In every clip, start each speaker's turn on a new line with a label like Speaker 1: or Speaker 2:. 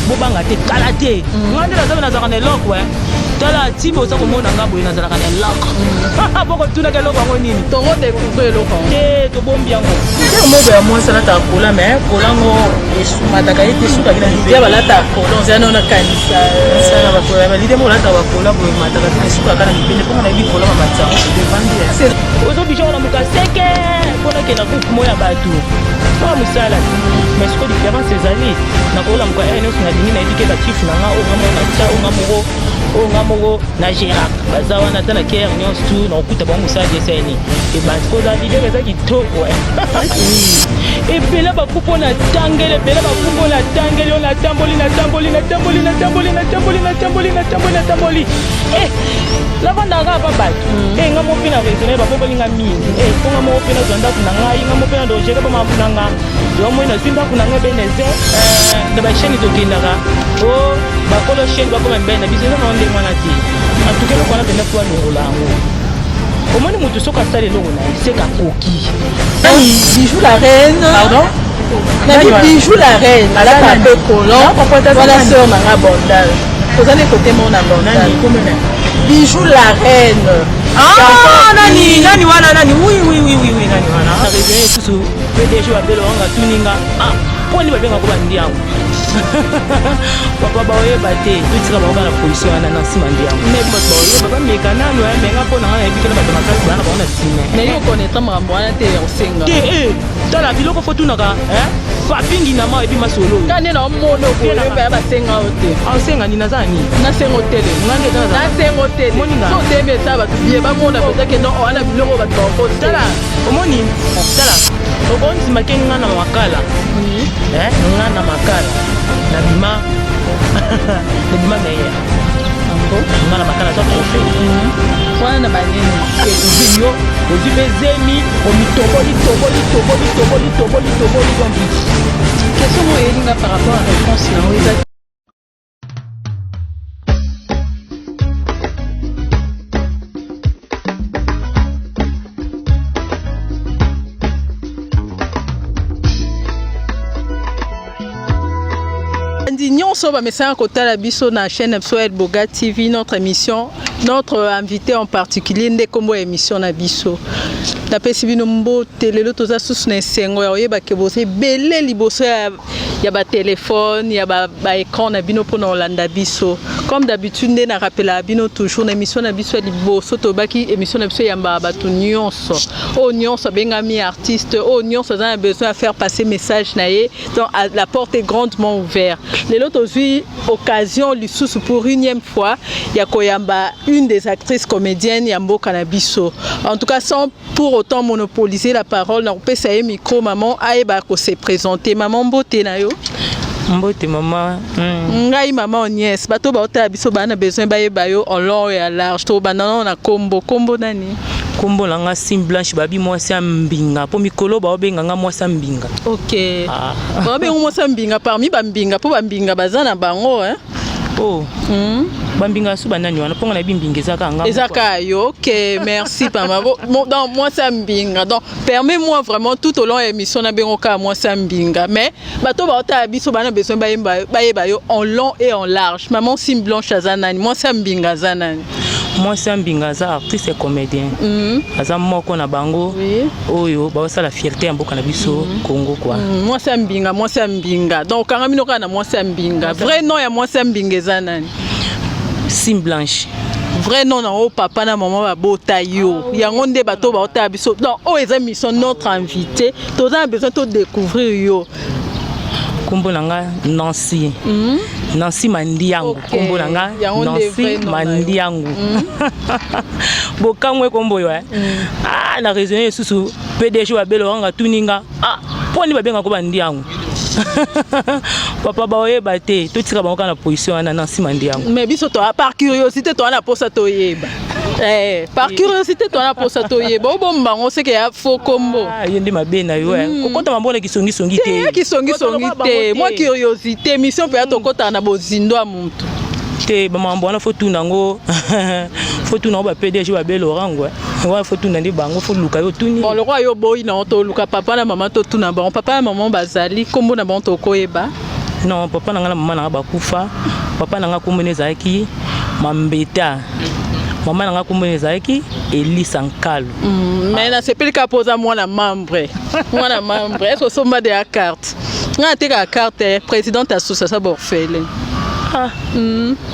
Speaker 1: bobanga te kalaté ngande la zaba na zakane loko tala tibo za komona ngabo ina zala kana loko boko tuna ke loko ngo nini
Speaker 2: to découvrir loko
Speaker 1: te to bombi yango
Speaker 2: te mo be mo sala ta kola mais kola ngo esumata ka ite suka kina dia balata kola zana na kanisa sana ba kola ba lide mo lata ba kola bo mata ka ite suka kana bipende ko na bi kola ba matsa ko de vandi
Speaker 1: ozo bijo na mukaseke kona ke na groupe moya batu pas musala mais ce que différence ces années na kola mko ene na dingi na éduquer la chief na nga o ngamo na cha o ngamo na Gérard bazawa na tana care nyos tu na okuta ba musala deseni e ba ko da idée que ça qui toko et puis là ba kupo na tangele bela ba kupo na tangele on la tamboli la banda ga ba ba ngamo pina raisonner ba ko linga mingi ko ngamo pina zonda kuna ngai ngamo pina do jere ba mapuna nga yo mo ina simba kuna nga beneze de ba chaîne to kindaga o ba ko lo chaîne ba ko mbena biso na onde mwana ti atukelo kwa na bena kwa longola ngo omoni mutu soka sale longo na seka koki
Speaker 2: bijou la reine pardon bijou la reine la tape colon voilà sœur manga bondage vous allez côté mon abondage bijou la reine
Speaker 1: nani wana nani oui nani wana arrêté susu PDG wa belo nga tuninga poni ba benga ko bandi yango papa ba oye bate tutika ba na position na nsima ndi yango mais ba oye baba meka nanu ya menga pona nga ebikela ba makasi bana ba na sime
Speaker 2: mais yo connaître makambo wana te osenga
Speaker 1: te tala biloko fotunaka papingi na ma ebi masolo
Speaker 2: kane na mono ko ba ba senga ote
Speaker 1: senga ni nazani
Speaker 2: na senga hotele
Speaker 1: ngande
Speaker 2: na senga hotele so te me sa ba biye ba mona peut que non wana biloko ba to
Speaker 1: tala omoni tala okonzi makenga na makala ngana makala na bima meya ngana makala to trophée
Speaker 2: wana ba nini
Speaker 1: ke yo ozi bezemi omitoboli kombi
Speaker 2: question mo elinga par rapport à réponse na oui. Nyonso ba message côté la biso na chaîne Soel Boga TV notre émission notre invité en particulier ndé kombo émission na biso na pesi bino mbote lelo toza susu na sengo ya oyeba ke bose belé liboso ya ba téléphone ya ba écran na bino pona olanda biso comme d'habitude ndé na rappela bino toujours na émission na biso liboso to baki émission na biso ya ba to nyonso o nyonso bengami artiste o nyonso za besoin à faire passer message na ye donc la porte est grandement ouverte. L'autre aussi occasion lisusu pour unième fois ya koyamba une des actrices comédiennes Yambo Kanabiso. En tout cas sans pour autant monopoliser la parole, on peut savoir micro maman aeba ko se présenter maman mbote na yo.
Speaker 1: Mbote maman.
Speaker 2: Ngai maman nièce bato ba ota biso bana besoin ba yeba yo en long et à large to banana na kombo nani.
Speaker 1: Kombo langa sim blanche babi mwasi mbinga po mikolo ba obenga nga mwasi mbinga.
Speaker 2: OK. Ba obenga mwasi mbinga parmi ba mbinga po ba mbinga bazana bango
Speaker 1: Oh. Bambinga su banani wana ponga na bimbinga ezaka nga.
Speaker 2: Ezaka yo. OK, merci papa. Donc moi ça mbinga. Donc permets-moi vraiment tout au long de l'émission na bengoka moi ça mbinga mais bato ba ota biso bana besoin ba yeba yo en long et en large. Maman sim blanche azanani moi ça mbinga zanani.
Speaker 1: Moi c'est mbinga za artiste et comédien. Aza moko na bango. Oyo ba ça la fierté mboka na biso Congo quoi.
Speaker 2: Moi c'est mbinga. Donc kanga mino kana moi c'est mbinga. Vrai nom ya moi c'est mbinga zanani.
Speaker 1: Sim blanche.
Speaker 2: Vrai nom na o papa na maman ba bota yo. Yango nde bato ba ota biso. Donc o eza mission notre invité. Toza besoin de découvrir yo.
Speaker 1: Kombo nanga Nancy. Nancy Mandiango. Kombo nanga Nancy Mandiango. Bokamwe kombo yo na raisonner susu PDG wa belo nga tuninga. Poni ba benga ko Mandiango. Papa ba oyeba te to tika bango na position na Nancy Mandiango.
Speaker 2: Mais biso to par curiosité to na posa to yeba. Par curiosité to na posa to yeba. O bomba on sait que ya faux combo.
Speaker 1: Yende mabe na yo kokota mambona kisongi te.
Speaker 2: Kisongi te. Moi curiosité mission peut être kota na bozindo a muntu.
Speaker 1: Te ba mambona faut tout nango. Faut tout nango ba PDG ba belo rango. Wa faut tout nandi bango faut luka yo tuni.
Speaker 2: Bon le roi yo boy na to luka papa na maman to tout na bango. Papa na maman bazali kombo na bango to koyeba.
Speaker 1: Non, papa nanga na mama nanga bakufa. Papa nanga komone ezalaki Mambeta. Mama nanga komone ezalaki Elisa Nkalo.
Speaker 2: Mais na sepeli ka posa mwana membre. Mwana membre. Est-ce que somba de la carte? Nga te ka carte présidente association Borfele.
Speaker 1: Ah.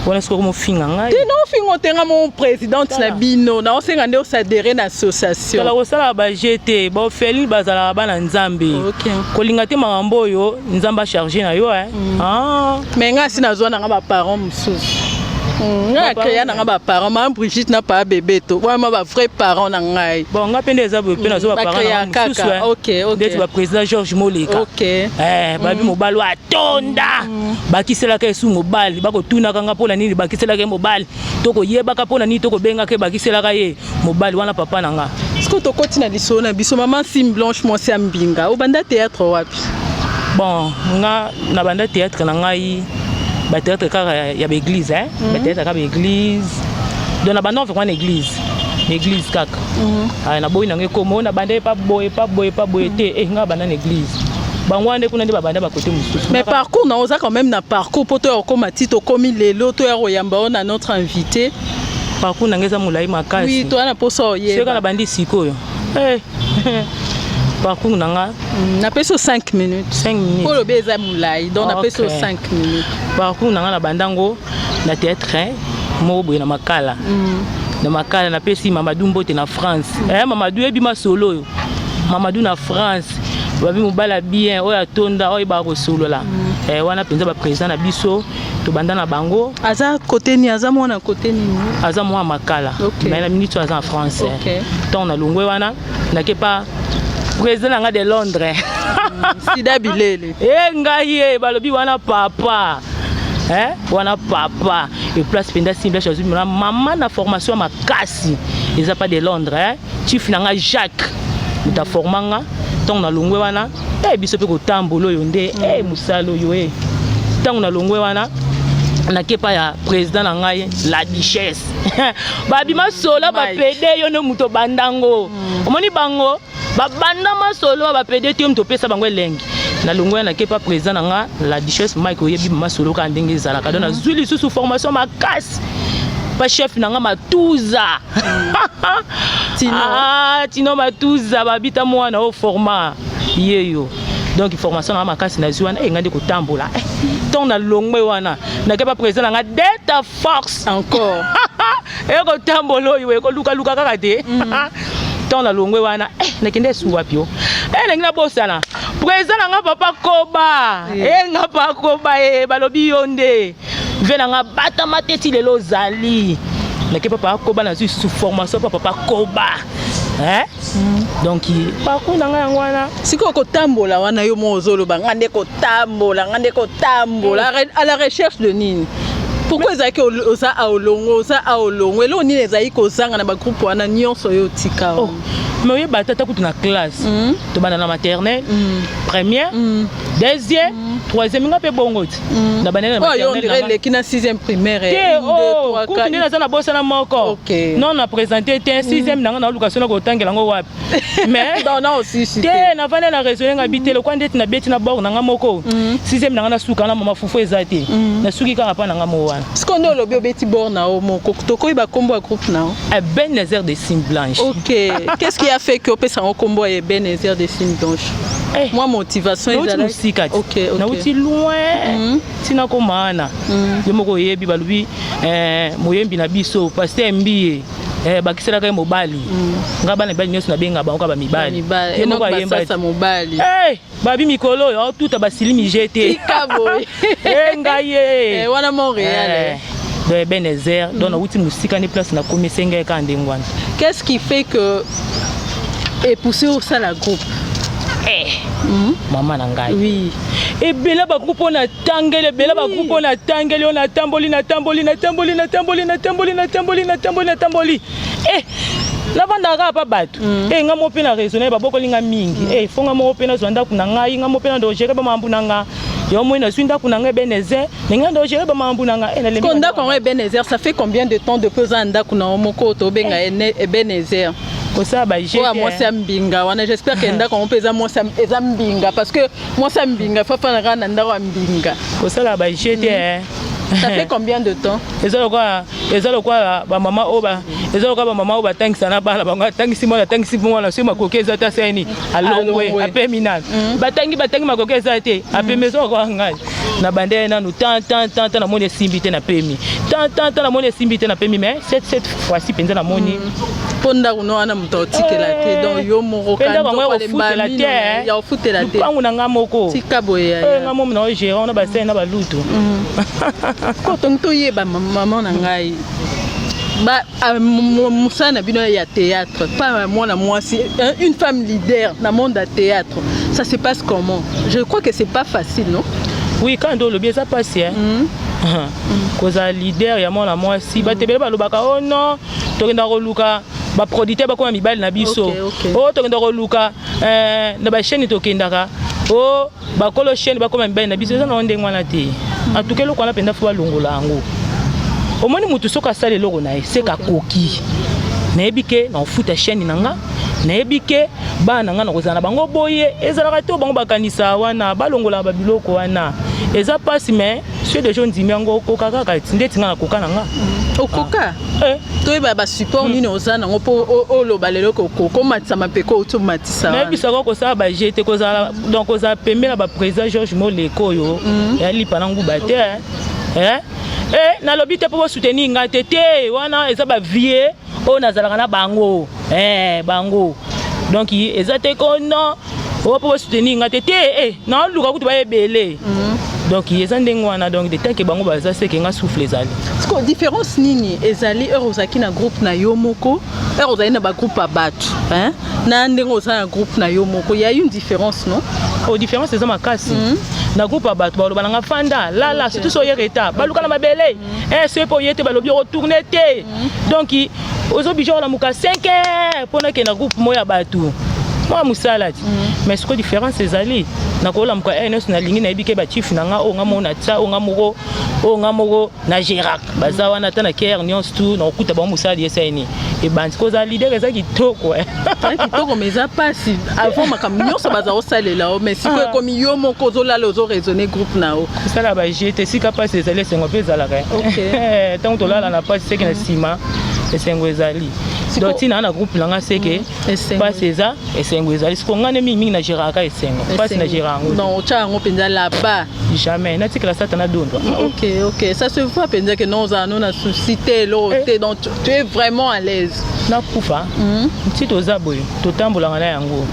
Speaker 1: Voilà ce que mo finga ngai.
Speaker 2: Ti no fingo tenga mon présidente na bino na osenga nde osadere na association.
Speaker 1: Kala osala ba GT, ba Feli bazala ba na Nzambe.
Speaker 2: OK.
Speaker 1: Kolinga te makambo yo, Nzamba chargé na yo Ah.
Speaker 2: Mais nga sina zona nga ba parents mususu. Nga créé na nga ba parents, ma Brigitte na pas bébé to. Wa ma ba vrai parents na ngai.
Speaker 1: Bon, nga pende za bo pena zo ba parents na mususu.
Speaker 2: OK.
Speaker 1: Ndeti ba président Georges Moleka.
Speaker 2: OK.
Speaker 1: Babi mobali wa tonda. Bakisela ka esu mobali, bako tuna kanga pona nini bakisela ka mobali. Toko yeba ka pona nini toko benga ke bakisela ka ye mobali wana papa na nga.
Speaker 2: Est-ce que to koti na liso na biso maman Sim Blanche moi c'est Mbinga. Au banda théâtre wapi?
Speaker 1: Bon, nga na banda théâtre na ngai ba théâtre ka ya ba église ba théâtre ka ba église. Donc na banda vraiment église. Église kaka. Na boyi na ngekomo na banda pa boye te nga banda na église. Bangwande kuna ndi babanda ba côté mususu.
Speaker 2: Mais parcours na oza quand même na parcours poto ya koma tito komi lelo to ya royamba on notre invité.
Speaker 1: Parcours na ngeza mulai makasi.
Speaker 2: Oui, toi na poso ye.
Speaker 1: C'est quand la bandi sikoyo. Parcours na nga
Speaker 2: na peso 5 minutes.
Speaker 1: 5 minutes.
Speaker 2: Pour le beza mulai donc na peso 5 minutes.
Speaker 1: Parcours na nga na bandango na théâtre mo boye na makala. Na makala na pesi Mamadou Mbote na France. Mamadou ebima solo yo. Mamadou na France. Babi mobala bien oya tonda oya ba ko solo la. Wana penza ba président na biso to banda na bango.
Speaker 2: Aza côté ni aza mona côté ni.
Speaker 1: Aza mo makala. Mais la minute aza en français. Ton na longwe wana na ke pas président nga de Londres.
Speaker 2: Sida Bilele.
Speaker 1: Ngai balobi wana papa. Wana papa et place penda simple chose maman na formation makasi. Ils a pas de Londres chief nanga Jacques. Ta formanga tant na longwe wana biso pe ko tambolo yo nde musalo yo tant na longwe wana na kepa ya président na ngai la duchesse babi masola ba pede yo no muto bandango omoni bango ba banda masolo ba pede ti muto pesa bango elengi na longwe na kepa président na nga la duchesse Mike oyebi masolo ka ndenge zala ka dona zuli sous formation makasi. Pas chef nanga Matuza. Tino Matuza babita mwana au format yeyo. Donc formation na makasi na zuana ngandi ko tambola. Ton na longwe wana na ke pas président nga Delta Force encore. Ko tambolo yo ko luka kaka te. Ton na longwe wana na kende su wapi yo. Nengina bosana. Président nga papa Koba. Nga papa Koba balobi yonde. Venanga bata mateti lelo zali. Na ke papa Koba na sous formation papa Koba. Donc parcours nanga yangwana.
Speaker 2: Siko ko tambola wana yo mozolo bangande ko tambola à la recherche de nini. Pourquoi ezaki oza aolongo elo nini ezaki kozanga na ba groupe wana nyonso yo tika.
Speaker 1: Mais oui batata kutu na classe. To bana na maternelle, première, deuxième, troisième nga pe bongoti. Na bana na maternelle.
Speaker 2: On dirait les qui na 6e primaire.
Speaker 1: Continue na sana bossa na moko. Non na présenter te 6e nanga na location na ko tangela ngo wapi. Mais
Speaker 2: non aussi si.
Speaker 1: Te na vana na raisonner nga bitelo kwa ndeti na beti na bord nanga moko. 6e nanga na suka na mama fufu ezate. Na suki ka pa nanga mo wana.
Speaker 2: Ce qu'on a le beti bord na o moko. Toko iba combo groupe na.
Speaker 1: Ebenezer de Sim Blanche.
Speaker 2: OK. Qu'est-ce qui a fait que opesa un combo Ebenezer de Sim Blanche? Moi motivation
Speaker 1: ezala. OK. Na uti loin. Tina ko mana. Yo moko yebi balubi moyembi na biso pasteur Mbiye. Bakisela ka mobali. Ngaba na bali nyoso na benga ba ba mibali.
Speaker 2: Yo moko yemba sa mobali.
Speaker 1: Babi mikolo yo tout abasili mi jeté.
Speaker 2: Ikaboy.
Speaker 1: Ngaye.
Speaker 2: Wana Montréal.
Speaker 1: De Ebenezer donc na uti musika ni place na komisenga ka ndengwana.
Speaker 2: Qu'est-ce qui fait que et pousser au ça la groupe?
Speaker 1: Maman nangai.
Speaker 2: Oui.
Speaker 1: Et bela ba groupe na tangele bela ba groupe na tangele on a tamboli. La banda ga pa batu. Nga mo pena raisonner ba boko linga mingi. Fonga mo pena zwanda kuna ngai nga mo pena do gere ba mambu nanga. Yo mo ina swinda kuna ngai Ebenezer. Nga do gere ba mambu nanga.
Speaker 2: Konda ko Ebenezer ça fait combien de temps de pesanda kuna moko to benga Ebenezer?
Speaker 1: Ko ça ba jeté.
Speaker 2: Moi c'est mbinga wana j'espère que ndako on pesa moi c'est mbinga parce que moi c'est mbinga fa fa na ndako mbinga.
Speaker 1: Ko ça la ba jeté.
Speaker 2: Ça fait combien de temps?
Speaker 1: Ezalo quoi ba mama oba ezalo quoi ba mama oba tangisa na bala ba tangisi mo na sima kokeza ta seni alongwe ape minal batangi makokeza te ape maison ko ngai na bande na nous tant na moni simbité na pemi tant na moni simbité na pemi mais cette fois-ci penza na moni
Speaker 2: ponda kuno ana mutotike la te donc yo moko
Speaker 1: kan ya ofute la te pangu na ngamoko
Speaker 2: tika boya
Speaker 1: ngamo na gérant na ba sen na ba lutu
Speaker 2: ko tonto ye ba maman na ngai ba musana bino ya théâtre pas moi na moi c'est une femme leader dans le monde de théâtre ça se passe comment? Je crois que c'est pas facile, non?
Speaker 1: Oui, quand on le bien ça passe hein. Cause leader ya moi na moi si ba tebele ba lobaka oh non to kenda ko luka ba producteur ba ko mibali na biso oh to kenda ko luka na ba chaîne to kendaka oh ba kolo chaîne ba ko mibali na biso ça na onde ngwana te atuke lo kwana penda fo longola ngo omoni mutu soka sale loko na c'est ka koki na ebike na ofuta chaîne nanga na ebike ba nanga na kozana bango boye ezalaka to bango bakanisa wana balongola ba biloko wana eza passe mais ceux de gens dimango kokaka ka ndeti nga koka nanga
Speaker 2: okoka to ba support ni ozana ngo po olo balelo koko matisa mapeko uto matisa
Speaker 1: na bisa ko sa ba jeté kozala donc oza pemela ba président Georges Moleko yo ya lipa na nguba te na lobi te po soutenir nga tete wana eza ba vie o nazalaka na bango bango donc ezate ko non o po soutenir nga tete na luka kuti ba ebele donc eza ndenge wana donc de tant que bango baza c'est que nga souffle ezali
Speaker 2: parce que différence nini ezali eurozaki na groupe na yo moko eurozali na ba groupe abatu na ndenge oza na groupe na yo moko il y a une différence non?
Speaker 1: Oh différence eza makasi na groupe abatu ba lobana fanda la surtout so yereta baluka na mabele c'est pour yete balobi retourner te donc ozo bijo la muka 5 pour na ke na groupe moya batu moi musalati mais ce que différence ezali na ko la muka NS na lingi na ebike ba chief na nga o nga mona tsa o nga moko na Girac baza wana tana care nyons tout na okuta ba musali eseni e bandi ko za leader eza kitoko
Speaker 2: kitoko mais ça passe avant makamyo so baza osalela mais si ko comme yo moko zo la lozo raisonner groupe na o
Speaker 1: sala ba jete sika passe ezali sengo peza la ka OK tant to la na passe c'est que na sima esengo ezali donc tina na groupe langa seke passe eza esengo ezali siko ngane mingi na Girac esengo passe na Girac
Speaker 2: non cha ngo penza là-bas
Speaker 1: jamais na tikala sata na dondo
Speaker 2: OK ça se voit penza que non za non na suscité l'autre donc tu es vraiment à l'aise
Speaker 1: na kufa ntito zaboy to tambola ngana yango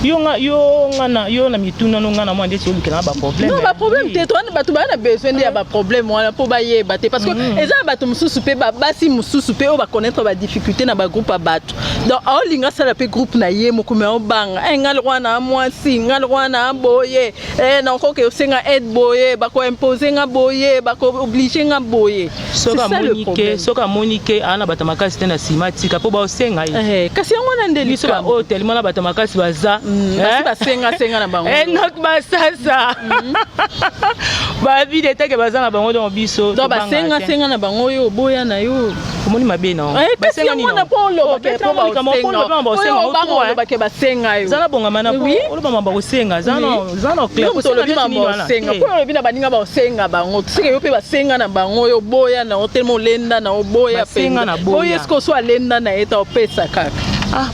Speaker 1: yo na mituna no ngana mwande ti olukela ba problème
Speaker 2: non ba problème te to na batu ba na besoin de ba problème wana po ba yeba te parce que eza batu mususu pe ba basi mususu pe o ba connaître ba difficulté na ba groupe abatu donc o linga sala pe groupe na ye mo kuma o banga ngal rwana mwasi ngal rwana boye na ko ke osenga aide boye ba ko imposer nga boye ba ko obliger nga boye
Speaker 1: soka monique ana batamakasi tena simatika po ba osenga
Speaker 2: kasi yango na ndeli
Speaker 1: so ba hotel mona batamakasi baza
Speaker 2: senga na bango
Speaker 1: not basasa ba vide teke baza na bango don biso
Speaker 2: donc ba senga na bango yo boya na yo
Speaker 1: komoni mabe na
Speaker 2: ba senga ni na polo ba ke ba senga yo
Speaker 1: zana bonga mana po olo ba mamba ko senga zana clair ko
Speaker 2: senga po lo bina baninga ba senga bango sike yo pe ba senga na bango yo boya na hotel mo lenda na boya
Speaker 1: senga na boya
Speaker 2: est-ce que so lenda na eta opesa kaka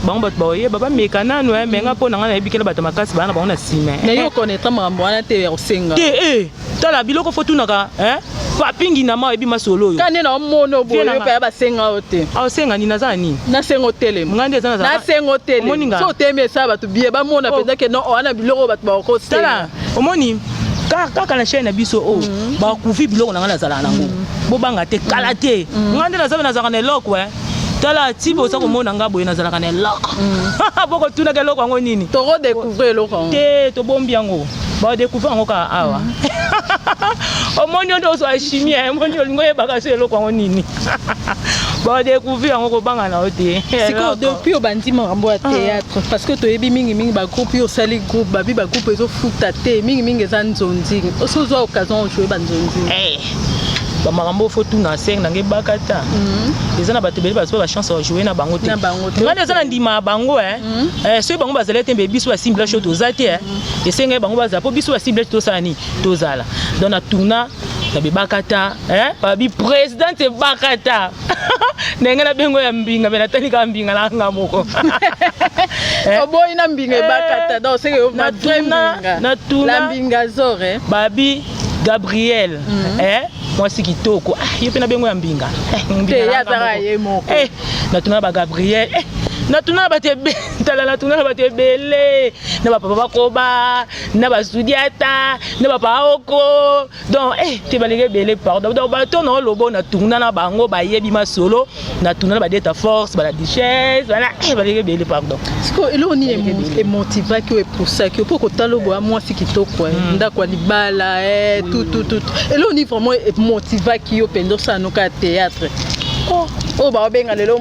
Speaker 1: bango bato baoye baba meka nanu menga po nanga na ebikela bato makasi bana bango na sima
Speaker 2: mais yo connaître makambo wana te ya osenga
Speaker 1: te tala biloko fo tunaka papingi na ma ebi masolo yo
Speaker 2: kane na mono boyo pa ba senga ote
Speaker 1: senga ni naza ni na
Speaker 2: senga hotel
Speaker 1: ngande za
Speaker 2: na senga hotel so teme sa bato bie ba mona peza ke no wana biloko bato ba ko
Speaker 1: tala omoni kaka na chaîne na biso ba kufi biloko nanga na zala nango bo banga te kala te ngande na zabe na zaka na eloko tala tibo sa ko mona ngabo ina zala kana eloko boko tuna ke eloko ngo nini
Speaker 2: to redécouvrir eloko
Speaker 1: te to bombi yango ba découvrir ngo ka awa omoni ndo so chimie omoni olingo yebaka so eloko ngo nini ba découvrir ngo ko banga na ote
Speaker 2: siko depuis obandi makambo ya théâtre parce que to yebi mingi ba groupe yo sali groupe ba groupe ezo futa te mingi eza nzonzi oso zo occasion jouer ba nzonzi
Speaker 1: ba marambo faut tout na seng nange bakata les ana bato beli ba chance de jouer na bango te ngana ezana ndima bango so bango bazala te biso ba simple shot ozate esenga bango bazala po biso ba simple to sani tozala donc na tourna na bakata babi président te bakata ndenge na bengo ya mbinga bena tani ka mbinga na nga moko
Speaker 2: oboyi na mbinga bakata donc c'est que na tourna la mbinga zore
Speaker 1: babi Gabriel moi c'est kitoko yo pe na bengo ya mbinga
Speaker 2: te ya zara ye moko
Speaker 1: na tourna ba Gabriel na tourna ba te tala na tourna ba te belé na ba papa bakoba na ba studiata na ba paoko donc te balenge belé pardon donc ba to na lobo na tourna na bango ba yebi ma solo na tourna ba deta force ba la duchesse voilà balenge belé pardon
Speaker 2: siko elo ni e motiva ki pour ça que pour ko talo bo moi c'est kitoko ndako libala tout elo ni vraiment motiva ki yo pendo ça no ka théâtre oh ba benga lelo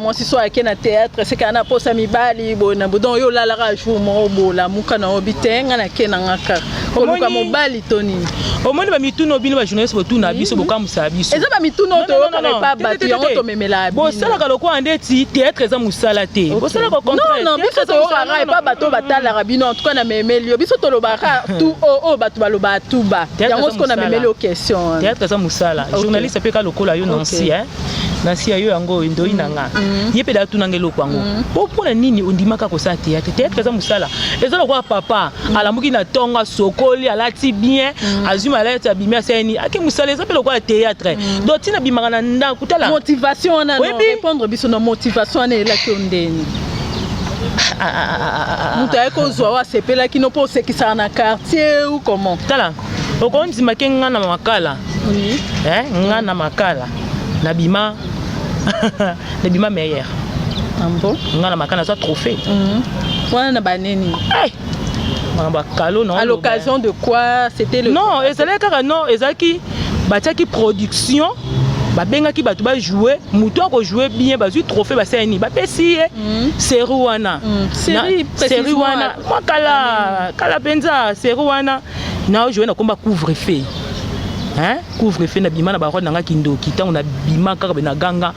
Speaker 2: moi si so ake na théâtre c'est kana posa mibali bona bodon yo la ra jour mo bola muka na obitenga na kena ngaka oluka mobali toni
Speaker 1: omoni ba mituno bino ba journaliste botu na biso bokamusa biso
Speaker 2: eza ba mituno to yo pa bati yango to memela
Speaker 1: bo sala ka lokwa ndeti théâtre eza musala te bo sala ka contraire
Speaker 2: non biso to ra pa bato batala rabino en tout cas na memelio biso to lobaka tout bato baloba tuba yango ce qu'on a memeli aux questions
Speaker 1: théâtre eza musala journaliste pe ka lokola yo nansi Nansi ayo yango ndo inanga yepe da tunange lokwango popona nini ondimaka ko sa théâtre eza musala eza lokwa papa alamuki na tonga sokoli alati bien azuma alati bimia seni ake musala eza pe lokwa théâtre donc tina bimaka na nda kutala
Speaker 2: motivation na répondre biso na motivation na ela ki ondeni mutu ayeko zwa wa sepela kino po sekisa na quartier ou comment
Speaker 1: tala okondi makenga na makala ngana makala nabima nabima meilleur
Speaker 2: ambo
Speaker 1: ngana makana ça trophée
Speaker 2: wana na baneni
Speaker 1: ba kalo non
Speaker 2: à l'occasion de quoi c'était le
Speaker 1: non ezalaki kaka non ezalaki batiaki production babengaki bato ba jouer mutu ako jouer bien bazui trophée baseni bapesi série wana série wana kala penza série wana na jouer na komba couvre-feu couvre-feu na bima na ba roi nanga kindoki tant on a bima kaka na ganga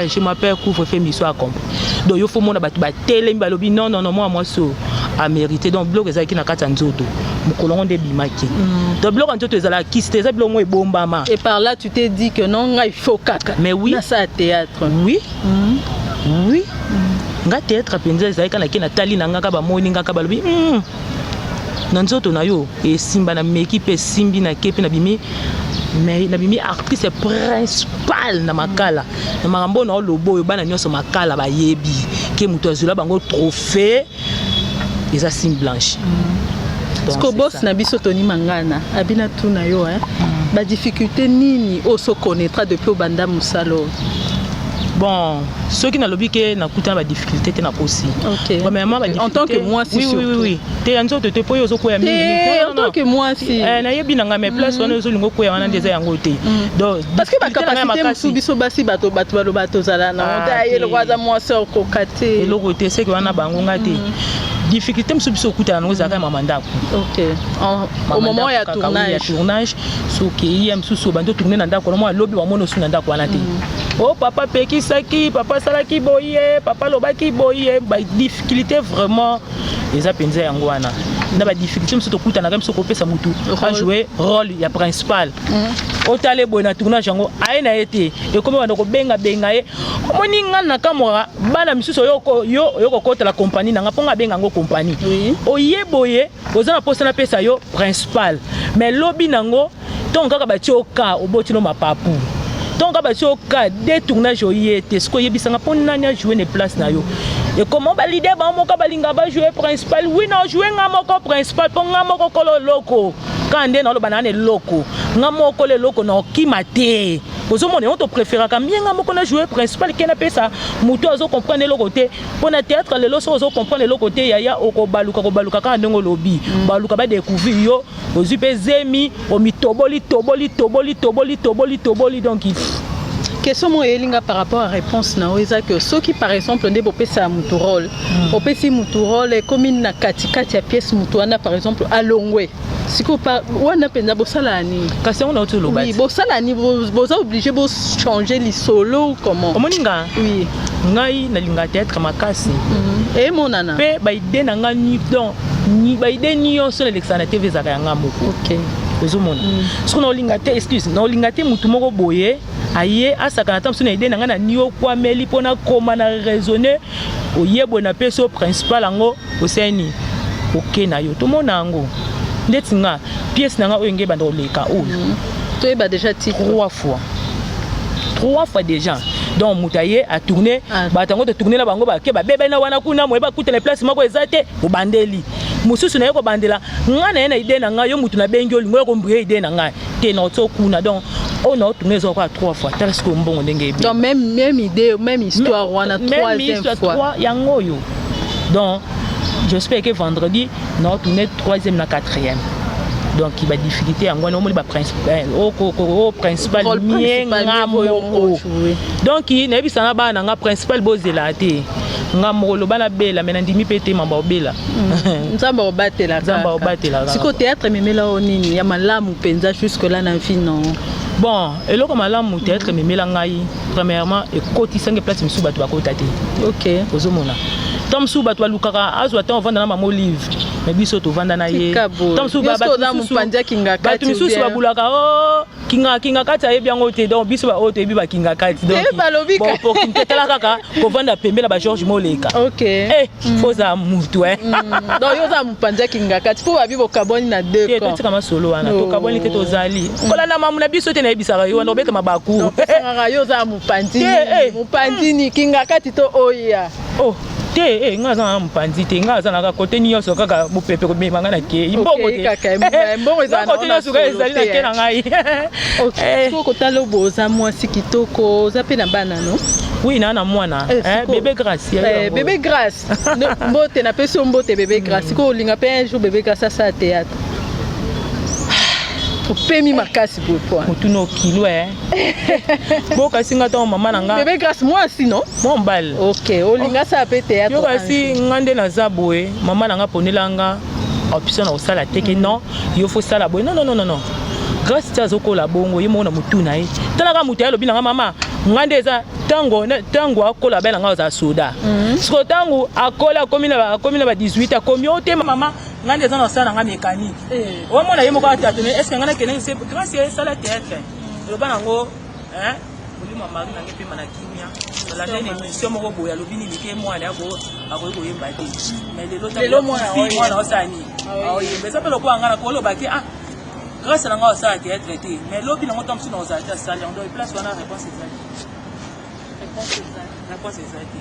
Speaker 1: je m'appelle couvre-feu miso a compris donc il faut mona ba télé balobi non moi so a mérité donc blog ezaki na kata nzoto mukolongo de bimaki donc blog nzoto ezala kiste za blog mo ebombama
Speaker 2: et par là tu t'es dit que non il faut kaka
Speaker 1: mais oui
Speaker 2: na ça théâtre
Speaker 1: oui nga théâtre penza ezalika na kina tali na ngaka ba moni ngaka balobi nanzoto na yo et simba na meki pe simbi na kepi na bimi mais na bimi artiste principal na makala na marambo na lobo yo bana nyoso makala ba yebi ke muto azula bango trophée eza sim blanche
Speaker 2: parce que boss na biso Tony Mangana abina tout na yo ba difficulté nini o so connaîtra depuis banda musalo.
Speaker 1: Bon, ceux qui n'ont pas dit na kuta ba difficulté te na posi.
Speaker 2: OK.
Speaker 1: Bon, mais moi
Speaker 2: en tant que moi si
Speaker 1: oui. Te anzo te po yo zo ko ya mingi.
Speaker 2: En tant que moi si.
Speaker 1: Na yebi na nga me place wana zo lingo ko ya wana ndeza yango te. Donc
Speaker 2: parce que ba capacité musu biso basi bato zala na on ta yelo kwaza moi so ko kate.
Speaker 1: Elo ko te se ko wana bango ngate. Difficulté musu biso kuta na ngozaka mamanda ko.
Speaker 2: OK. Au moment ya
Speaker 1: tournage so ke yem susu bando tourner na ndako moi lobby wa mono su na ndako wana te. Oh papa peki saki papa salaki boye papa lobaki boye ba difficulté vraiment les apenza yango wana na ba difficulté mso to kuta na kamso ko pesa mutu a jouer rôle ya principal otale boye na tournage yango aina ete e comme bando ko benga ye omoni ngana kamora bana misuso yo kota la compagnie na ngaponga benga ngo compagnie oyeboye ozana posa na pesa yo principal mais lobby nango ton kaka ba tioka oboti no mapapu. Donc, si au cas des tournages, ce que je sais, on jouer une place. Et comment l'idée de jouer principal? Oui, non, jouer un principal pour un loco. Quand on est dans le banane loco, on a le loco, non, qui m'a été. Aux hommes, on te préfère quand bien on a joué principal qui n'a pas ça. Mouto azo comprendre le côté. Pour le théâtre, les losos azo comprendre le côté. Yaya oko baluka quand on lobby. Baluka ba découvrir yo. Aux UP zemi, au mitoboli donc il
Speaker 2: question moi elinga par rapport à réponse na oza que ceux qui par exemple ndé bopesa mutu rôle opesi mutu rôle comme na katikati ya pièce mutu wana par exemple alongwe siko pa wana penza bosala ni
Speaker 1: kasi on a tout le
Speaker 2: oui bosala ni boza obligé bo changer li solo ou comment
Speaker 1: omoninga
Speaker 2: oui
Speaker 1: ngai na linga théâtre makasi
Speaker 2: et mon nana
Speaker 1: pe ba idée na nga ni donc ni ba idée ni on sur l'élection na TV za nga moko
Speaker 2: OK
Speaker 1: ozomona so na linga te excuse na linga te mutu moko boye aye asakana tam suna idée na nga na nio kwa meli pona koma na raisonner oyebo na peso principal ngo oseni OK na yo to mona ngo ndeti nga pièce na nga oyenge banda oleka o
Speaker 2: to eba déjà titre
Speaker 1: 3 fois déjà donc mutaye a tourner batango de tourner la bango ba ke ba bebe na wana kuna moyeba kuta les places moko ezate obandeli mususu na yeko bandela ngana na idée na nga yo mutu na bengi olingo ko mbrier idée na nga te na to kuna donc on a tourné ça 3 fois parce que mbongo ndenge
Speaker 2: donc même idée même histoire wana troisième fois
Speaker 1: yango yo donc j'espère que vendredi on a tourné 3e na 4e donc il va difficulté en gros ba principal au principal donc il n'a pas ba na principal bozela te ngamolo bana bela mena ndimi pete mamba obela
Speaker 2: nzamba obatela siko théâtre memela onini ya malamu penza jusque là na vie non
Speaker 1: bon eloko malamu théâtre memela ngai premièrement et kotisange place msu bato bakota te
Speaker 2: OK
Speaker 1: ozomona tom su bato lukaka azwa tan vanda na mamo livre mais biso to vanda na ye
Speaker 2: tom su baba mupanja kinga kati
Speaker 1: bato misusu babulaka oh kinga kati ayebi yango te donc biso ba oto ebi ba kinga kati donc bon pour kintetela kaka ko vanda pembela ba George Moleka
Speaker 2: OK
Speaker 1: foza mutu
Speaker 2: donc yo za mupanja kinga kati po babi bokaboni na deux
Speaker 1: camps te kama solo wana to kaboni te to zali kola na mamu na biso te na ebisaka yo wana obeka mabaku
Speaker 2: yo za mupandi ni kinga kati to oya
Speaker 1: oh te nga za mpanzi te nga za na côté ni yoso kaka bopepe ko manga na ke imbongo te
Speaker 2: mbongo za na
Speaker 1: côté na suka ezali na ke na ngai
Speaker 2: OK ko talo boza mwasi kitoko za pe na bana no
Speaker 1: oui na mwana bébé grâce
Speaker 2: bébé grâce mbote na peso mbote bébé grâce ko linga pe un jour bébé grâce ça théâtre opemi makasi pour
Speaker 1: mutuno kilo boka singa to mama nanga
Speaker 2: bébé grâce moi si non
Speaker 1: mon bal
Speaker 2: OK olinga ça pe théâtre
Speaker 1: yo kasi ngande na zaboe mama nanga ponelanga option na osala teke non yo faut sala boy non grâce à zokola bongo yimo na mutuna talaka mutu ya lobi nanga mama ngande za tango akola bela nga za soda siko tango akola komina ba 18 akomi ote mama ngande za na sala nga mécanique o mona yemo ka tatu mais est-ce que ngana kene c'est grâce à ça la théâtre le banango oli mama na ngepe manakimia la nene émission moko boya lobini bike mwana yako akoyiko yemba te mais lelo mwana osani oyemba ça pe lokwa ngana ko lobaki grâce à la ça a été traité mais l'objet n'a pas tombe sur nos altes salles on doit place on a réponse exacte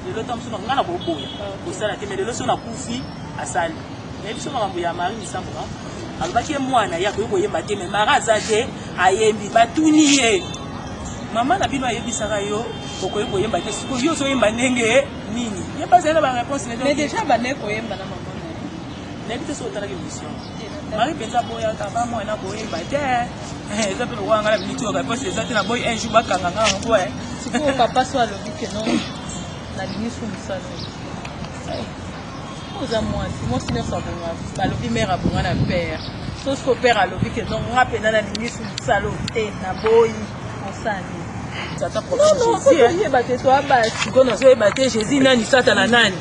Speaker 1: de l'autre tombe sur on a la bobo pour ça mais de l'autre on a koufi à salle mais biso makambo ya mari misambura alobaki mwana ya ko yemba te mais marazate ayembi batuni ye mama na bino ayebisaka yo ko yemba te siko yo so yemba ndenge nini ye pas elle ba réponse
Speaker 2: mais déjà baneko yemba na mama
Speaker 1: n'habite sur ta émission Marie penza boya kaba mo na boye ba te eza pe wa ngala bintu ka parce que ça na boy un jour ba kanga nga ngo
Speaker 2: siko papa so alobi que non na limisu musalo oza moi si ne so bonga balobi mère abonga na père so ce père alobi que non nga pena na limisu musalo te na boy osani
Speaker 1: tata problème Jésus
Speaker 2: ba te to aba
Speaker 1: siko no so ba te Jésus nani satana nani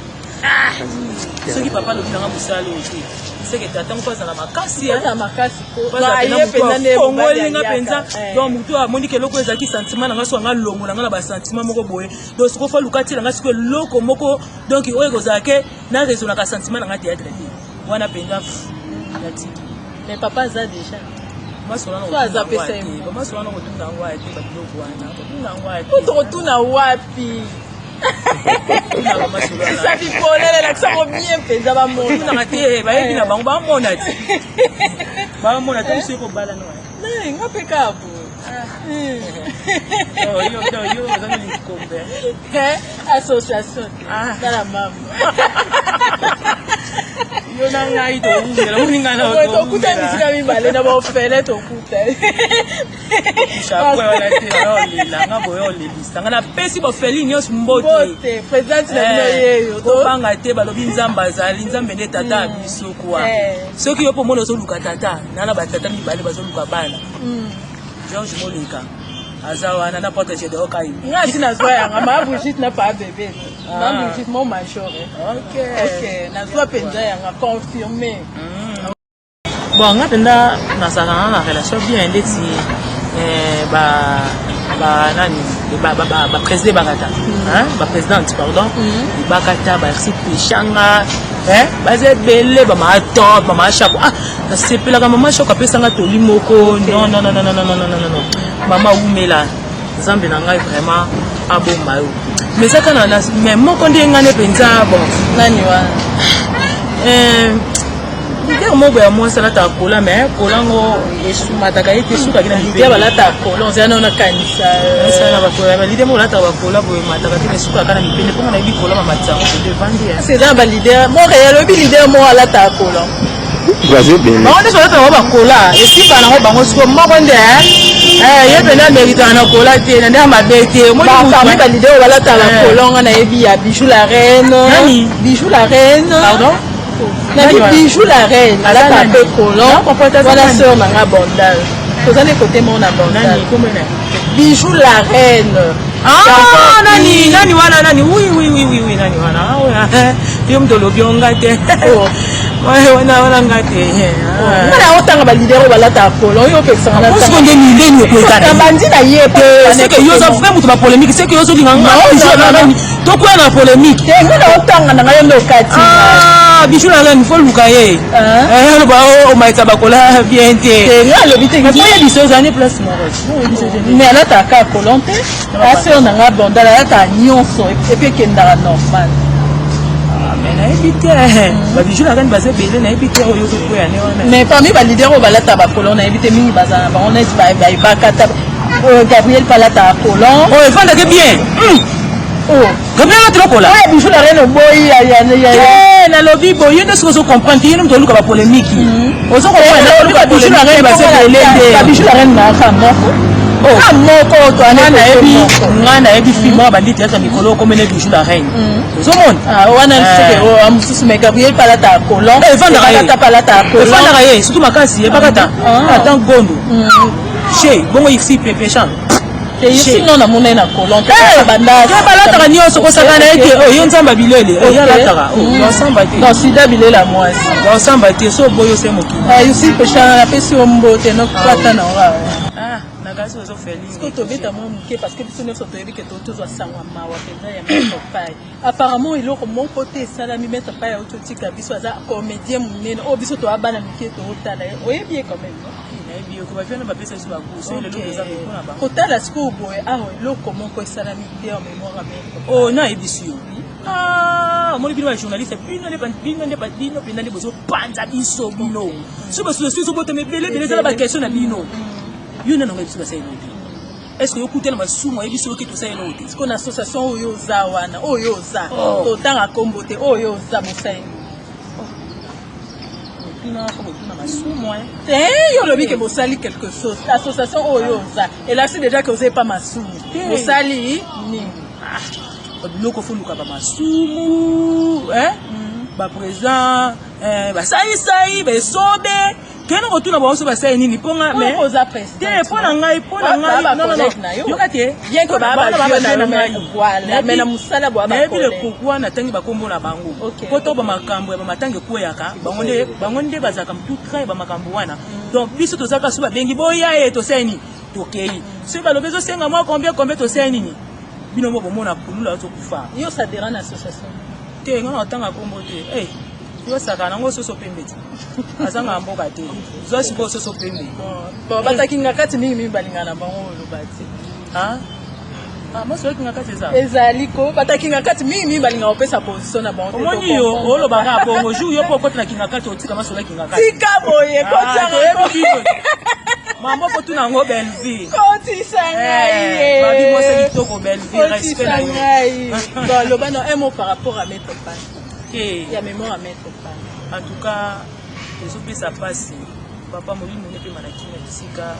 Speaker 1: soki papa lobi nanga musalo ete c'est que tata ngo za na makasi
Speaker 2: na makasi ko
Speaker 1: ba ye pena ne bongolinga penza donc mutu amoni ke loko ezaki sentiment nanga so nga longo nanga na ba sentiment moko boye donc siko fa lukati nanga siko loko moko donc oyo kozake na raison na ka sentiment nanga théâtre te wana penza ngati
Speaker 2: mais papa za déjà
Speaker 1: masolana
Speaker 2: ko za pesa
Speaker 1: ba masolana ko tunda ngwa ete ba biloko wana ko tunda ngwa ete
Speaker 2: ko tuna wapi ça dit polele la ça bien penza ba mona
Speaker 1: na te ba yebi na bango ba mona ti ba mona te siko bala no
Speaker 2: na ngape kapo
Speaker 1: yo za ni kombe
Speaker 2: association dans la maman
Speaker 1: Yo na ngai to ngela muninga na to.
Speaker 2: Tokuta bisika mibale na ba fele tokuta.
Speaker 1: Chapeau wala te na nga boyo lelisa. Nga na pesi ba feli nyos mbote.
Speaker 2: Mbote présente na bino yeyo.
Speaker 1: To banga te balobi nzamba azali nzambe ne tata biso kwa. Soki yo po mono so luka tata, nana ba tata mibale bazo luka bana. George Molinka. Azawana na protéger de Okaï.
Speaker 2: Nga tina zoya nga ma Brigitte na pa bébé. Ma Brigitte mon major. OK, na zoya penza ya nga confirmé.
Speaker 1: Bon, nga penda na sala na relation bien ndeti nani ba président bakata. Hein? Ba présidente pardon. Bakata ba RC Pishanga. Baze bele ba ma top ba ma shako. Ah, na sepela ka mama shako pesa nga toli moko. Non. Mama Oumela, Zambi na ngai vraiment abomba yo. Mais ça kana na mais moko ndi ngane penza bon.
Speaker 2: Nani wa?
Speaker 1: Ndeko moko ya mwasa la ta kola mais kolango yesu mataka yete suka kina
Speaker 2: Ndeko la ta kola on zana na kanisa.
Speaker 1: Ça na ba kola ba lide mo la ta ba kola bo mataka te suka kana mipende ko na ibi kola ma matsango de vandi.
Speaker 2: C'est dans ba leader, mon réel bi leader mo la ta kola.
Speaker 1: Bango nde sola ta ba kola, esimba na bango suko moko nde yebe na mérite na kola te na nda mabete mo
Speaker 2: ba parmi ba leader wala ta ba kola na yebi ya Bijou la reine.
Speaker 1: Nani?
Speaker 2: Bijou la reine.
Speaker 1: Pardon?
Speaker 2: Bijou la reine. La ta pe kola. Voilà sœur na nga bondal. Tozane côté mon na bondal.
Speaker 1: Nani comment
Speaker 2: Bijou la reine.
Speaker 1: Ah, nani wana nani? Oui, nani wana. Yo mdolo bionga te. Ouais, wana ngate.
Speaker 2: Ngana otanga ba leader wala ta kola. Yo pesa na.
Speaker 1: Parce que ndeni ko kana.
Speaker 2: Tambandi na yepe.
Speaker 1: C'est que yo za frère mutu ba polémique, c'est que yo so linganga. To ko na polémique.
Speaker 2: Ngana otanga na ngayo ndokati.
Speaker 1: Ah, Bijou la reine faut lukaye. Ba o maika bakola bien te.
Speaker 2: Nga lobi te.
Speaker 1: Mais faut y biso zane place mo.
Speaker 2: Mais ala ta ka kolonte. Asio na nga bondala ala ta nyonso et puis kendara normal.
Speaker 1: Mais na ebité. Ba Bijou la reine basé belé na ebité oyo to ko ya ne wana.
Speaker 2: Mais parmi ba leader o balata ba kolon na ebité mingi bazana ba on est ba kata Gabriel Palata kolon.
Speaker 1: Oh, il faut que bien. Gabriel a trop cola.
Speaker 2: Ouais, Bijou la reine boy ya.
Speaker 1: Na lobby boy, you ne sais comprendre, you ne dois pas polémique. On se comprend na Bijou la reine basé belé.
Speaker 2: Bijou la reine na femme. Ah moko to
Speaker 1: ngana ebi fimo banditi ata mikolo comme les Bijou la reine. Tout le monde.
Speaker 2: Ah wana c'est que amususu me Gabriel Palata kolon.
Speaker 1: Palata
Speaker 2: kolon.
Speaker 1: Fanda raye, surtout makasi e bakata. Attends gondo. Chez bongo ici pepe champ.
Speaker 2: Ici non na mona na kolon.
Speaker 1: Banda. Ya balata kanyo soko sakana ete o yo nzamba bilele. O ya lataka. O nzamba te.
Speaker 2: Non sida bilela mwasi.
Speaker 1: Nzamba te so boyo se mokili.
Speaker 2: Ah ici pecha na pesi ombote no kwata na ora.
Speaker 1: Nagasi ozo feli.
Speaker 2: Est-ce que tu beta moi muke parce que biso nyonso toyebi ke tozo sangwa mawa penza ya mettre paille. Apparemment il est mon côté salami mettre paille autotika biso aza comédien munene. O biso to abana muke to otala. Oyebi quand même. Kotala siku boye aho eloko moko esalami te en mémoire à mettre.
Speaker 1: Oh na ebisio. Ah, mon bino journaliste bino pena ne bozo panza biso bino. Suba so bote me bele za ba question na bino. Yo na ngai biso sa ino. Est-ce que yo kutela masumo ebiso ke to sa ino te?
Speaker 2: Siko na association oyo za wana, oyo za. To tanga kombo te oyo za bosaini. Yo lobi que vous sali quelque chose. L'association Oyoza. Et là, c'est déjà que vous n'avez pas ma soum. Vous sali ni.
Speaker 1: Biloko fo luka ba masumu, ba présent, ba sai ba sobe. Keno ko tuna ba so ba sai nini ponga mais
Speaker 2: oza président.
Speaker 1: Pona ngai non. Yo kate
Speaker 2: bien que ba na ngai. Voilà, mais na musala bo ba.
Speaker 1: Mais bile kokwa na tangi ba kombo na bango. Ko to ba makambo ba matange ko yaka. Bangonde bazaka mtu trai ba makambo wana. Donc biso to zaka so ba bengi boya e to sai ni. To kei. So ba lobezo senga mo combien to sai nini. Bino mo bomona kulula to kufa.
Speaker 2: Yo ça dérange l'association.
Speaker 1: Te ngana tanga kombo te. Yo saka nango so pembeti. Azanga mboka te. Zo sibo so pembe.
Speaker 2: Bon batakinga kati mingi balingana bango lobati.
Speaker 1: Moi so kinga kati za.
Speaker 2: Ezali ko batakinga kati mingi balinga opesa position na bango.
Speaker 1: Omoni yo oloba ka bongo jour yo poko na kinga kati otika masola kinga kati.
Speaker 2: Tika boye ko tanga.
Speaker 1: Mambo ko tuna ngo Belvi.
Speaker 2: Koti sangai.
Speaker 1: Babi mo se kitoko Belvi respect na yo.
Speaker 2: Bon, le ban un mot par rapport à Maître Pan.
Speaker 1: Il
Speaker 2: y a mémoire à Maître Pan.
Speaker 1: En tout cas, les autres ça passe. Papa Moli mon épée manakina bisika.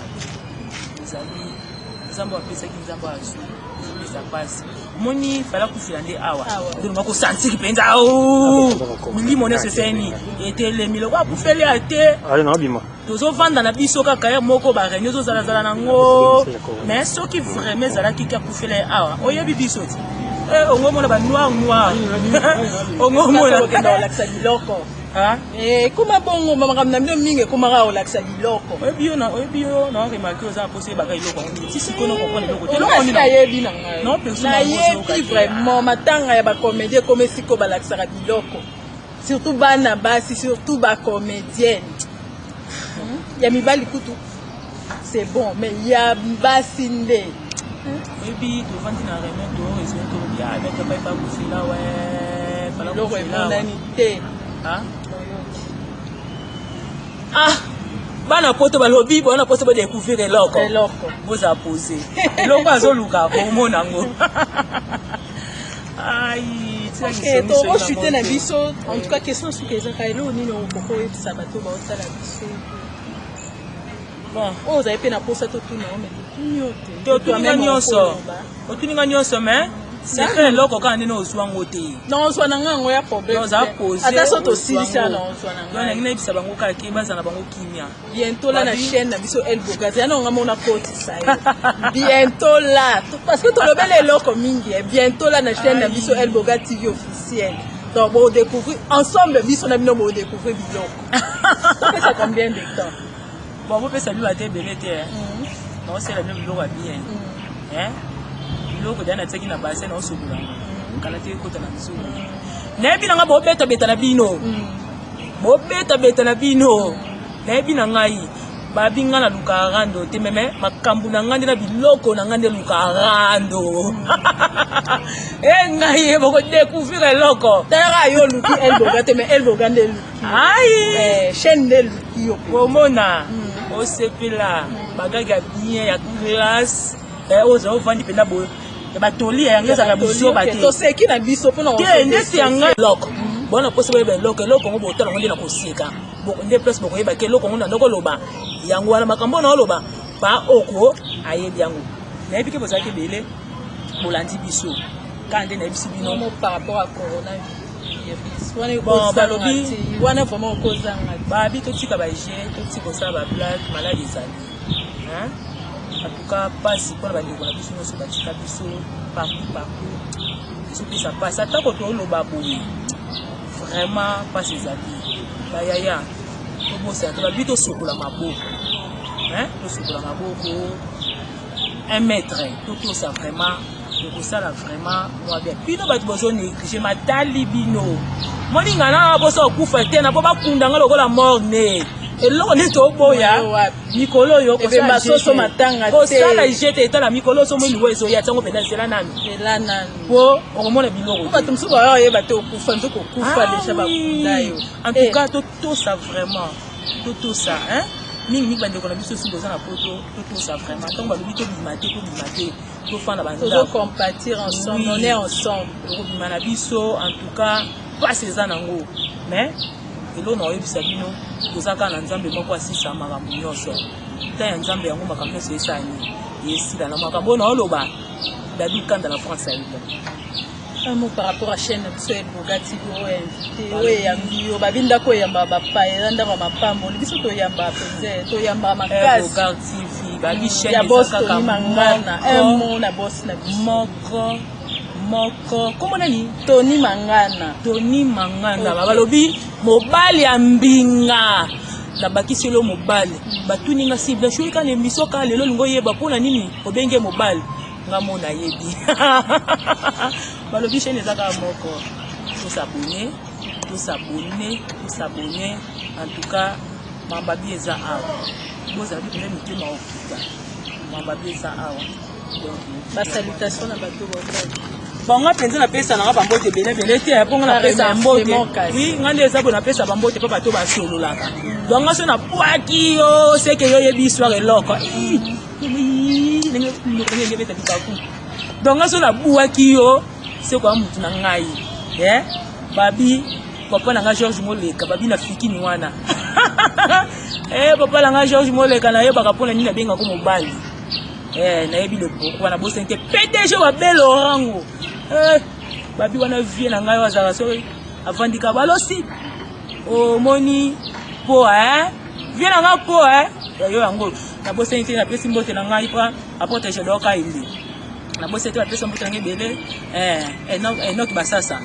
Speaker 1: Les amis, Zambo a pensé qu'ils Zambo a su. Les autres ça passe. Moni fala kufilande awa. Donc on va sentir qu'il penza oh. Mili mon SSN était les mille quoi kufeli ate.
Speaker 3: Allez non bima.
Speaker 1: Tozo vanda na biso ka kaya moko ba renyo zo zala zala nango. Mais ce qui vraiment zala ki ka kufeli awa. Oyebi biso ti. Ongo mona ba noir. Ongo mona
Speaker 2: dans l'accès biloko.
Speaker 1: Hein?
Speaker 2: Comment bon maman na mingi comment ra l'accès biloko.
Speaker 1: Oyebi na remarqué aux imposés ba kay loko. Si si kono comprendre loko. Te loko ni
Speaker 2: na yebi na ngai.
Speaker 1: Non personne
Speaker 2: na yebi vraiment matanga ya ba comédien comme siko ba l'accès biloko. Surtout bana basi surtout ba comédienne. Ya mibali kutu. C'est bon mais ya basinde.
Speaker 1: Maybe to vandi na remet to raison to ya avec pas kufila ouais fala
Speaker 2: loko monanité.
Speaker 1: Hein? Ah, bana poto balobi bona poto ba découvrir eloko. Vous a posé. Eloko azoluka ko mona ngo. Aïe, tu
Speaker 2: as dit to chuter na biso. En tout cas question sur que ça elo ni no koko et ça bato ba osala biso. Bon, vous avez peine à poser tout non mais
Speaker 1: tout nyonso. Otuninga nyonso mais c'est que eloko ka ndino oswango te.
Speaker 2: Non oswana ngango ya problème.
Speaker 1: Nous a posé.
Speaker 2: Attention to silisa non oswana ngango.
Speaker 1: Yona ngina bisa bango ka ke baza na bango kimia.
Speaker 2: Bientôt là la chaîne na biso El Bogazi ana nga mona koti ça. Bientôt là parce que to lobele eloko mingi bientôt là na chaîne na biso El Bogazi TV officiel. Donc on découvrir ensemble biso na bino mo découvrir biloko. Ça fait combien de temps?
Speaker 1: Bon on peut saluer à tes belete. Non c'est la même biloko bien. Hein? Biloko dana tsaki na base na osubula. Kala te kota na biso. Na bi nga bo beta beta na bino. Bo beta beta na bino. Na bi na ngai. Ba bi nga na lukarando te meme makambu na ngande na biloko na ngande lukarando. Ngai bo ko découvrir eloko.
Speaker 2: Tara yo luki El Bogazi mais El Bogazi luki.
Speaker 1: Aïe,
Speaker 2: chaîne de luki yo.
Speaker 1: Bomona. O sepela bagaga bien ya classe. Ozo vandi pena bo. Ba toli ya ngeza ka biso ba te.
Speaker 2: To seki na biso pona.
Speaker 1: Ke ndesi yanga loko. Bona possible be loko ngo bo tala ngo na koseka. Bo nde plus bo ko yeba ke loko ngo na ndoko loba. Yango wana makambo na loba. Ba oko ayebi yango. Na ebi ke boza ke bele. Bolandi biso. Kande na biso bino
Speaker 2: par rapport à corona.
Speaker 1: Bon, balobi
Speaker 2: wana vraiment kozanga.
Speaker 1: Ba bi to tika ba je, to tika ça ba blague malade ezali. Hein? En tout cas, pas si pour la découverte, nous sommes partout. Ce qui ça passe, attends que tu le babouille. Vraiment, pas ses amis. Yaya, tout bon, c'est un peu vite au souple à ma beau. Hein? Au souple à ma beau, 1 mètre. Tout ça vraiment, tout ça là vraiment, moi bien. Puis nous, bah, tu besoin de négliger ma talibino. Moi, il y a un peu de coups, il y a un peu de la mort. Eloko neto boya mikolo yo ko
Speaker 2: sa soso matanga te
Speaker 1: ko sala jete etala mikolo so mwini wezo ya tango pena zela nani po okomona biloko
Speaker 2: ba tumsu ba ye ba te okufa ndoko kufa déjà ba kudayo
Speaker 1: en tout cas tout ça vraiment tout ça hein mingi bande ko na biso si boza na poto tout ça vraiment tango ba lobi to bimate to fana banda
Speaker 2: to compatir ensemble on est ensemble
Speaker 1: ko bimana biso en tout cas pas ces anango mais elo na oyebisa bino tozaka na nzambe moko asisa makambo nyonso ta ya nzambe yango makambo nyonso esani esila na makambo na oloba dabi kanda na France ya
Speaker 2: un mot par rapport à chaîne El Bogazi TV invité we yambi yo babinda ko yamba bapa yanda ba mapambo biso to yamba penze to yamba makasi
Speaker 1: El Bogazi TV babi chaîne
Speaker 2: ya boss to mangana un mot na boss na biso
Speaker 1: moko comment nani
Speaker 2: Tony Mangana
Speaker 1: balobi mobali ya mbinga na bakisi lo mobali batuninga cible shuri kana miso ka lelo lingo yeba pona nini obenge mobali ngamo na yebi balobi chaîne ezaka moko to s'abonner en tout cas mambabi eza awa boza bi même tema okuta mambabi eza awa donc
Speaker 2: ba salutation na bato
Speaker 1: bonga penza na pesa na bambote bele te ponga na pesa mbote oui ngande eza bona pesa bambote papa to basololaka donc ngaso na poaki yo seke yo yebi histoire eloko donc ngaso na buaki yo c'est quoi mutu na ngai babi papa nanga George Moleka babi na fiki ni wana papa nanga George Moleka na yeba kapona nini na benga ko mobali na yebi le pourquoi na bosente PDG wa bel orango babi wana vie na ngai wazaka so avandika balosi moni po vie na nga po yo yango na bosente na pesi mbote na ngai pa aproteger doka ili na bosente na pesi mbote na ngai bele Enoch Basasa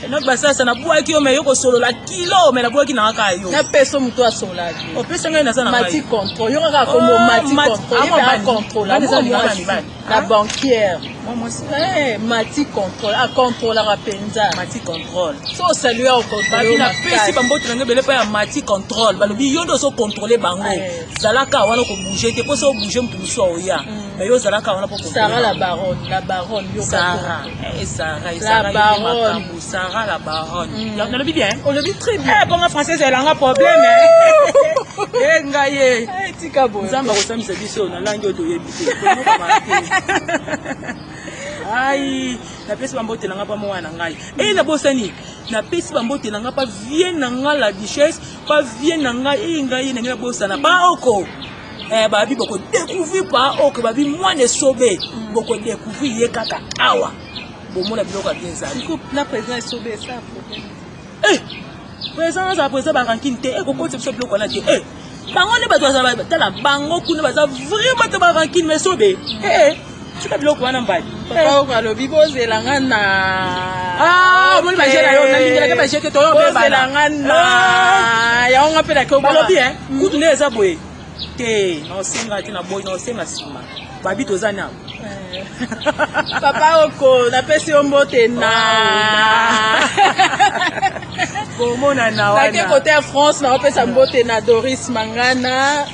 Speaker 1: Enoch Basasa na bua ki o me yoko solo la kilo me na bua ki na ka yo
Speaker 2: na peso muto asola ki
Speaker 1: o pesa ngai na sana
Speaker 2: mati control yo ka komo mati control yo ka control la banquière mati control a control la penza
Speaker 1: mati control
Speaker 2: so saluer au control
Speaker 1: na pesi bamboto na ngai bele pa ya mati control balobi yo ndo so contrôler bango zalaka wana ko bouger te po so bouger mtu so oya mais yo zalaka wana po
Speaker 2: Sarah la baronne yo
Speaker 1: Sarah la baronne on le dit bien
Speaker 2: on le dit très bien
Speaker 1: bon en français c'est un problème ngaye
Speaker 2: tika bo
Speaker 1: nzamba ko samisa biso na langi oto yebite ai na pesi bambote nanga pa mwana ngai na bosani na pesi bambote nanga pa vie nanga la duchesse pa vie nanga ngai na bosana ba oko babi boko découvrir pa oko babi mwana sobe boko découvrir ye kaka awa bomona biloko bien ça
Speaker 2: na président sobe ça problème
Speaker 1: président ça président ba rankine te ko ko tse biloko na te bango ne bato za tala bango kuna baza vraiment te ba rankine mais sobe tika biloko wana mbali
Speaker 2: papa ko alobi bozelanga na
Speaker 1: moni ba jena yo na ngela ke ba jeke to yo be
Speaker 2: bozelanga na ya on appelle ko
Speaker 1: balobi kutu ne eza boye te no senga te na boy no senga sima babi tozana
Speaker 2: papa oko na pesi ombote na
Speaker 1: bomona na wana
Speaker 2: na côté à France na opesa mbote na Doris Mangana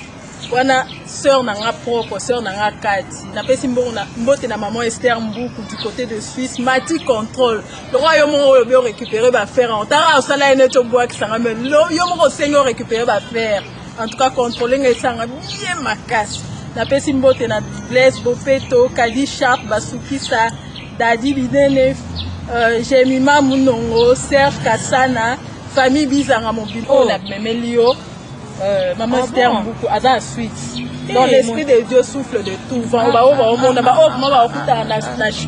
Speaker 2: wana sœur na nga propre sœur na nga Kati na pesi mbote na maman Esther Mbuku du côté de Suisse mati contrôle le royaume oyo bio récupérer ba faire en tara osala ene to bois qui sanga men yo moko sengo récupérer ba faire en tout cas contrôler nga sanga bien makasi na pesi mbote na Blaise Bopeto Kali Sharp Basukisa Dadi Bidene Jemima Munongo Serge Kasana famille Bizanga Mobilo la Memelio maman Esther Mbuku aza suite dans l'esprit de Dieu souffle de tout vent ba o mona ba o mama ba okuta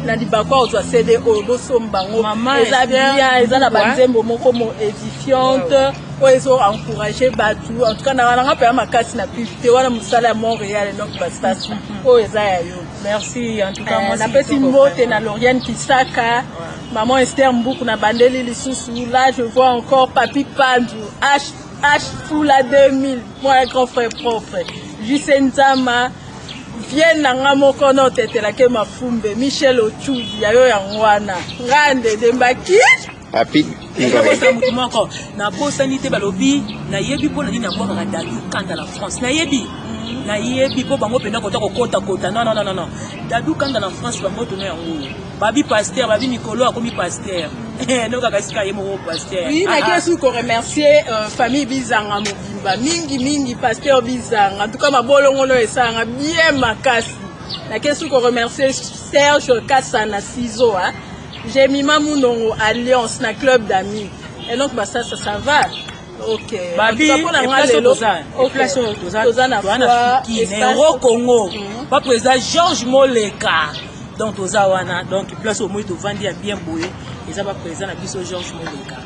Speaker 2: na libakwa ozwa CD o bosombango eza bien eza na banzembo moko mo édifiante o ezo encourager batu en tout cas na wana pa makasi na piste wana musala ya Montréal donc bastation o eza ya yo
Speaker 1: merci en tout cas moi
Speaker 2: na pesi mbote na Lauriane Kisaka maman Esther Mbuku na bandeli lisusu là je vois encore Papi Pandu H Fula 2000 moi grand frère propre Jusenzama vienne nanga moko no tetela ke mafumbe Michel Ochubi yayo yangwana ngande dembaki
Speaker 3: Papi
Speaker 1: moko na bosani te balobi na yebi po na nini na bwa Dadou Kanda la France na yebi po bango pena kota kota non Dadou Kanda la France bango tono yango babi pasteur babi Mikolo akomi pasteur no kaka sika ye mo pasteur
Speaker 2: oui na kesu ko remercier famille Bizanga Mobimba mingi pasteur Bizanga en tout cas mabolongolo esanga bien makasi na kesu ko remercier Serge Kasana Sizo Jemima Munongo Alliance na club d'amis et donc ça va ok
Speaker 1: babi toza na Euro Congo pas président George Moleka donc toza wana donc place au moins to vandi ya bien boye eza ba président na biso George Moleka